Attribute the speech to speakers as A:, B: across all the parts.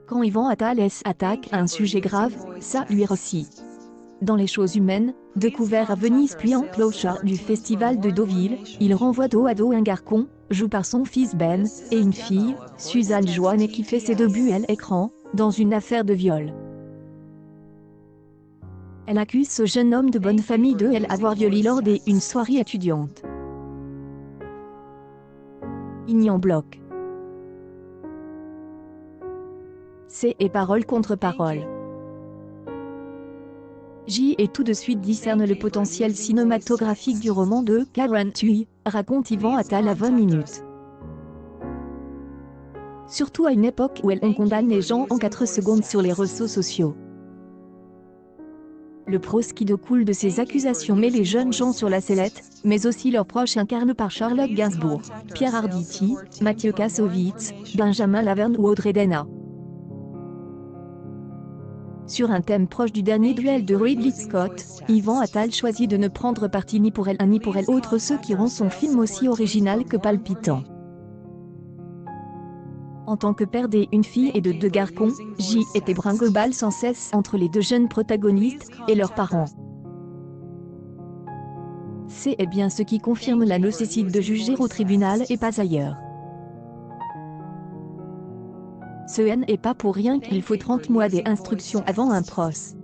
A: Quand Yvan Attal attaque un sujet grave, ça lui aussi. Dans Les choses humaines, découvert à Venise puis en clochard du festival de Deauville, il renvoie dos à dos un garçon, joué par son fils Ben, et une fille, Suzanne Joannet qui fait ses débuts à l'écran, dans une affaire de viol. Elle accuse ce jeune homme de bonne famille de l'avoir violé lors d'une soirée étudiante. Il n'y en bloque. C'est et parole contre parole. J et tout de suite discerne le potentiel cinématographique du roman de 48, raconte Yvan Attal à 20 minutes. Surtout à une époque où on condamne les gens en 4 secondes sur les réseaux sociaux. Le prose qui découle de ces accusations met les jeunes gens sur la sellette, mais aussi leurs proches incarnés par Charlotte Gainsbourg, Pierre Arditi, Mathieu Kassovitz, Benjamin Laverne ou Audrey Dana. Sur un thème proche du dernier duel de Ridley Scott, Yvan Attal choisit de ne prendre parti ni pour elle un ni pour elle autre, ce qui rend son film aussi original que palpitant. En tant que père d'une fille et de 2 garçons, J était brinque-balle sans cesse entre les 2 jeunes protagonistes et leurs parents. C'est bien ce qui confirme la nécessité de juger au tribunal et pas ailleurs. Ce n'est pas pour rien qu'il faut 30 mois d'instruction avant un procès.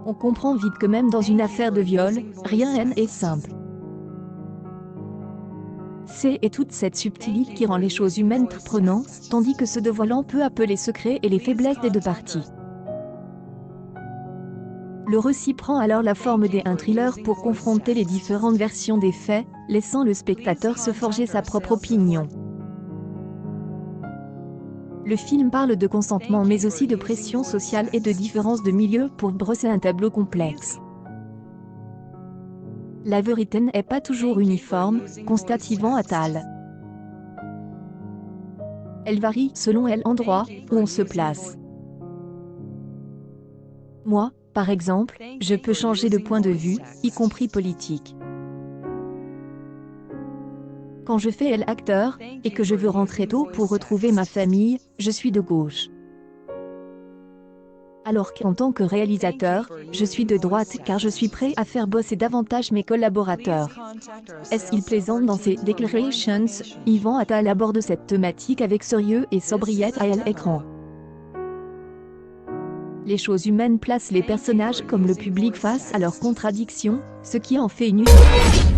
A: On comprend vite que même dans une affaire de viol, rien n'est simple. C'est toute cette subtilité qui rend les choses humaines prenantes, tandis que se dévoilant peu à peu les secrets et les faiblesses des 2 parties. Le récit prend alors la forme d'un thriller pour confronter les différentes versions des faits, laissant le spectateur se forger sa propre opinion. Le film parle de consentement mais aussi de pression sociale et de différences de milieu pour brosser un tableau complexe. La vérité n'est pas toujours uniforme, constate Yvan Attal. Elle varie selon l'endroit où on se place. Moi, par exemple, je peux changer de point de vue, y compris politique. Quand je fais l'acteur, et que je veux rentrer tôt pour retrouver ma famille, je suis de gauche. Alors qu'en tant que réalisateur, je suis de droite car je suis prêt à faire bosser davantage mes collaborateurs. Est-ce qu'il plaisante dans ses declarations? Yvan Attal aborde cette thématique avec sérieux et sobriété à l'écran. Les choses humaines placent les personnages comme le public face à leurs contradictions, ce qui en fait une unité.